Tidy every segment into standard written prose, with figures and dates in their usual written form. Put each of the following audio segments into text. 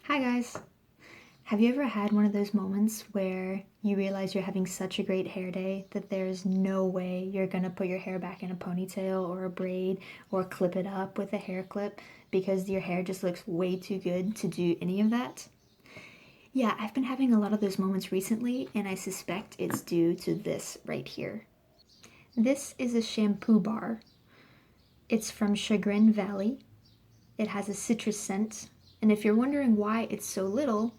Hi guys! Have you ever had one of those moments where you realize you're having such a great hair day that there's no way you're gonna put your hair back in a ponytail or a braid or clip it up with a hair clip because your hair just looks way too good to do any of that? Yeah, I've been having a lot of those moments recently, and I suspect it's due to this right here. This is a shampoo bar. It's from Chagrin Valley. It has a citrus scent, and if you're wondering why it's so little,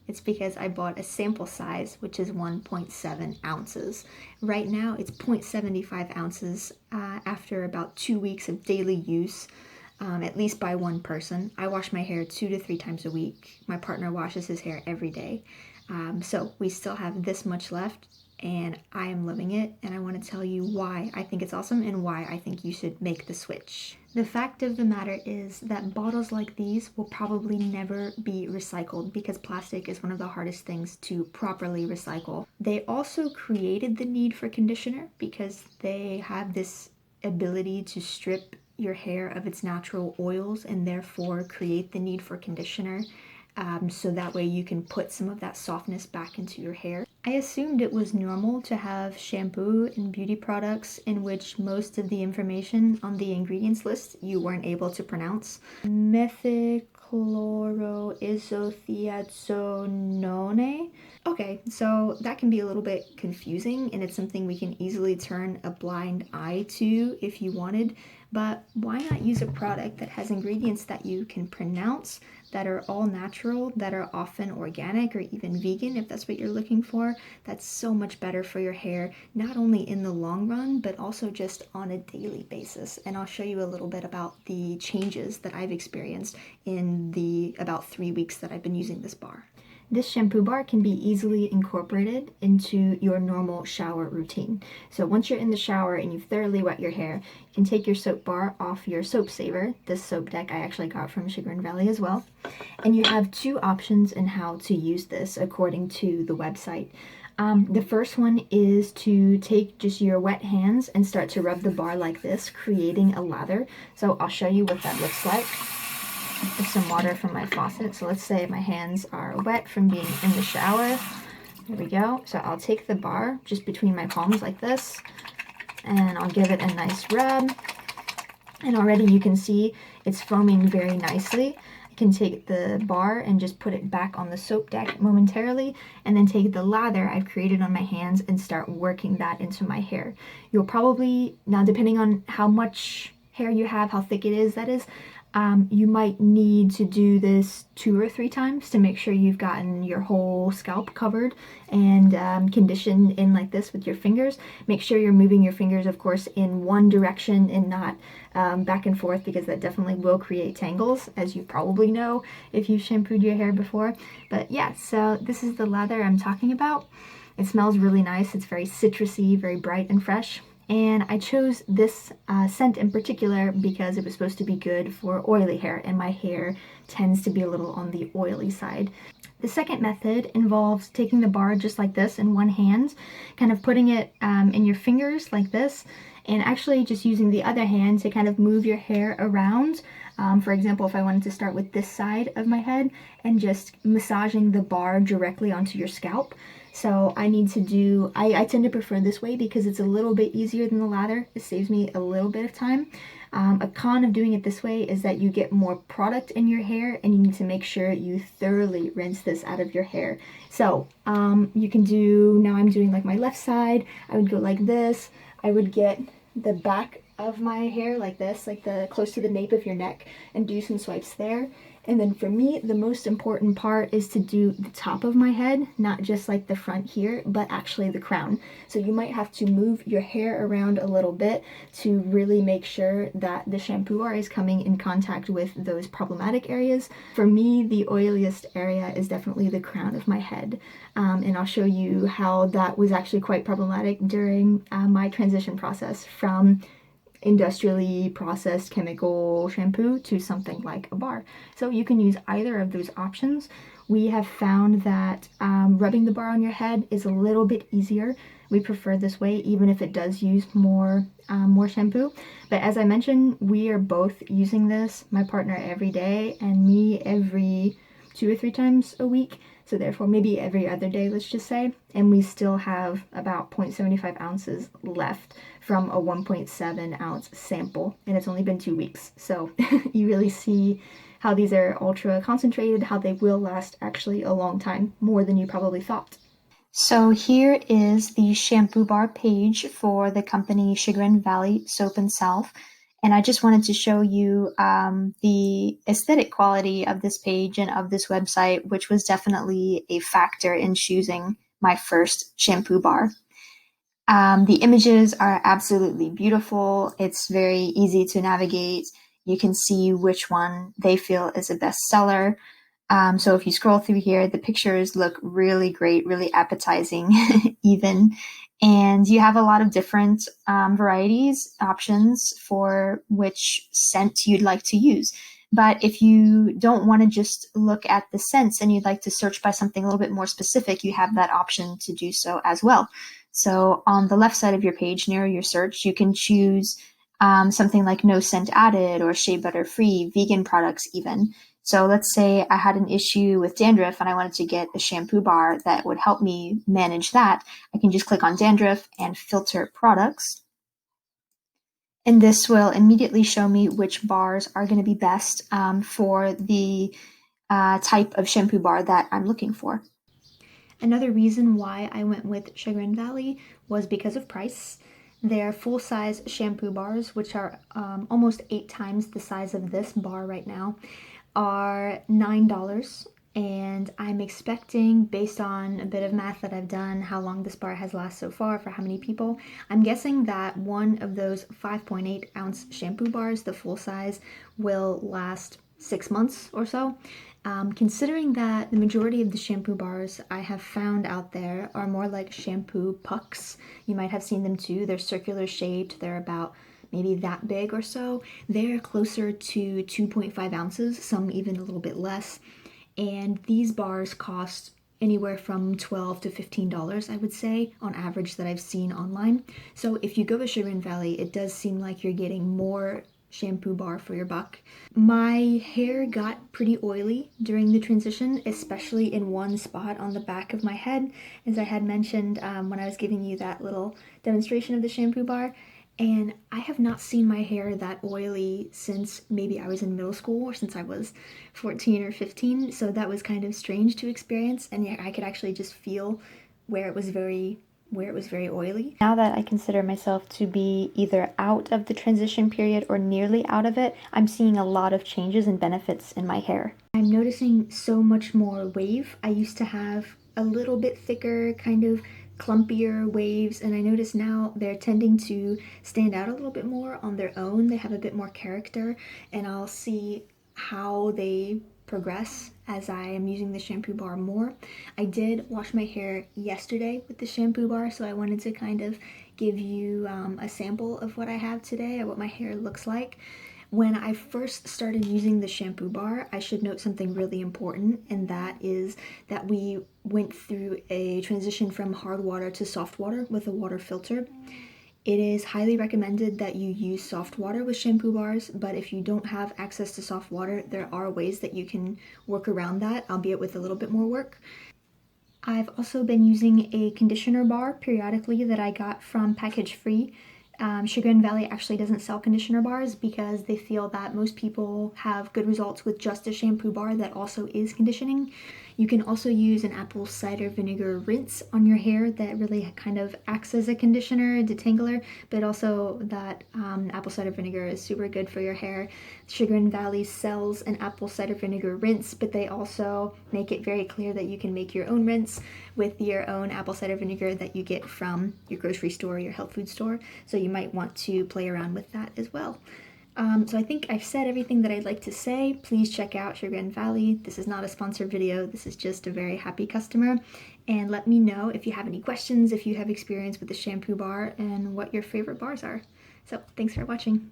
it's because I bought a sample size, which is 1.7 ounces. Right now, it's 0.75 ounces after about 2 weeks of daily use, at least by one person. I wash my hair 2 to 3 times a week. My partner washes his hair every day. So we still have this much left, and I am loving it, and I want to tell you why I think it's awesome and why I think you should make the switch. The fact of the matter is that bottles like these will probably never be recycled because plastic is one of the hardest things to properly recycle. They also created the need for conditioner because they have this ability to strip your hair of its natural oils and therefore create the need for conditioner. So that way you can put some of that softness back into your hair. I assumed it was normal to have shampoo and beauty products in which most of the information on the ingredients list you weren't able to pronounce. Methichloroisothiazonone. Okay, so that can be a little bit confusing, and it's something we can easily turn a blind eye to if you wanted, but why not use a product that has ingredients that you can pronounce, that are all natural, that are often organic or even vegan if that's what you're looking for? That's so much better for your hair, not only in the long run, but also just on a daily basis. And I'll show you a little bit about the changes that I've experienced in the about 3 weeks that I've been using this bar. This shampoo bar can be easily incorporated into your normal shower routine. So once you're in the shower and you've thoroughly wet your hair, you can take your soap bar off your soap saver. This soap deck I actually got from Chagrin Valley as well. And you have two options in how to use this according to the website. The first one is to take just your wet hands and start to rub the bar like this, creating a lather. So I'll show you what that looks like. With some water from my faucet. So let's say my hands are wet from being in the shower. There we go. So I'll take the bar just between my palms like this, and I'll give it a nice rub. And already you can see it's foaming very nicely. I can take the bar and just put it back on the soap deck momentarily, and then take the lather I've created on my hands and start working that into my hair. You'll probably, now depending on how much hair you have, how thick it is, that is, you might need to do this 2 or 3 times to make sure you've gotten your whole scalp covered and conditioned in like this with your fingers. Make sure you're moving your fingers, of course, in one direction and not back and forth, because that definitely will create tangles, as you probably know if you've shampooed your hair before. But yeah, so this is the lather I'm talking about. It smells really nice. It's very citrusy, very bright and fresh. And I chose this scent in particular because it was supposed to be good for oily hair, and my hair tends to be a little on the oily side. The second method involves taking the bar just like this in one hand, kind of putting it in your fingers like this, and actually just using the other hand to kind of move your hair around. For example, if I wanted to start with this side of my head and just massaging the bar directly onto your scalp. So I tend to prefer this way because it's a little bit easier than the lather. It saves me a little bit of time. A con of doing it this way is that you get more product in your hair, and you need to make sure you thoroughly rinse this out of your hair. So you can do, now I'm doing like my left side, I would go like this. I would get the back of my hair like this, like the close to the nape of your neck, and do some swipes there. And then for me, the most important part is to do the top of my head, not just like the front here, but actually the crown. So you might have to move your hair around a little bit to really make sure that the shampoo bar is coming in contact with those problematic areas. For me, the oiliest area is definitely the crown of my head. And I'll show you how that was actually quite problematic during my transition process from industrially processed chemical shampoo to something like a bar. So you can use either of those options. We have found that rubbing the bar on your head is a little bit easier. We prefer this way, even if it does use more shampoo. But as I mentioned, we are both using this, my partner every day, and me every 2 or 3 times a week, so therefore maybe every other day, let's just say, and we still have about 0.75 ounces left from a 1.7 ounce sample, and it's only been 2 weeks. So you really see how these are ultra concentrated, how they will last actually a long time, more than you probably thought. So here is the shampoo bar page for the company Chagrin Valley Soap and Salve. And I just wanted to show you the aesthetic quality of this page and of this website, which was definitely a factor in choosing my first shampoo bar. The images are absolutely beautiful. It's very easy to navigate. You can see which one they feel is a bestseller. So if you scroll through here, the pictures look really great, really appetizing even. And you have a lot of different varieties, options for which scent you'd like to use. But if you don't want to just look at the scents and you'd like to search by something a little bit more specific, you have that option to do so as well. So on the left side of your page, near your search, you can choose something like no scent added or shea butter free, vegan products even. So let's say I had an issue with dandruff and I wanted to get a shampoo bar that would help me manage that. I can just click on dandruff and filter products. And this will immediately show me which bars are going to be best for the type of shampoo bar that I'm looking for. Another reason why I went with Chagrin Valley was because of price. Their full-size shampoo bars, which are almost 8 times the size of this bar right now, are $9, and I'm expecting, based on a bit of math that I've done, how long this bar has lasted so far, for how many people, I'm guessing that one of those 5.8 ounce shampoo bars, the full size, will last 6 months or so. Considering that the majority of the shampoo bars I have found out there are more like shampoo pucks, you might have seen them too, they're circular shaped, they're about maybe that big or so. They're closer to 2.5 ounces, some even a little bit less. And these bars cost anywhere from $12 to $15, I would say, on average, that I've seen online. So if you go to Chagrin Valley, it does seem like you're getting more shampoo bar for your buck. My hair got pretty oily during the transition, especially in one spot on the back of my head, as I had mentioned when I was giving you that little demonstration of the shampoo bar. And I have not seen my hair that oily since maybe I was in middle school or since I was 14 or 15. So that was kind of strange to experience. And yeah, I could actually just feel where it was very oily. Now that I consider myself to be either out of the transition period or nearly out of it, I'm seeing a lot of changes and benefits in my hair. I'm noticing so much more wave. I used to have a little bit thicker, kind of clumpier waves, and I notice now they're tending to stand out a little bit more on their own. They have a bit more character, and I'll see how they progress as I am using the shampoo bar more. I did wash my hair yesterday with the shampoo bar, so I wanted to kind of give you a sample of what I have today or what my hair looks like. When I first started using the shampoo bar, I should note something really important, and that is that we went through a transition from hard water to soft water with a water filter. It is highly recommended that you use soft water with shampoo bars, but if you don't have access to soft water, there are ways that you can work around that, albeit with a little bit more work. I've also been using a conditioner bar periodically that I got from Package Free. Chagrin Valley actually doesn't sell conditioner bars because they feel that most people have good results with just a shampoo bar that also is conditioning. You can also use an apple cider vinegar rinse on your hair that really kind of acts as a conditioner, detangler, but also that apple cider vinegar is super good for your hair. Chagrin Valley sells an apple cider vinegar rinse, but they also make it very clear that you can make your own rinse with your own apple cider vinegar that you get from your grocery store or your health food store. So you might want to play around with that as well. So I think I've said everything that I'd like to say. Please check out Chagrin Valley. This is not a sponsored video. This is just a very happy customer. And let me know if you have any questions, if you have experience with the shampoo bar, and what your favorite bars are. So thanks for watching.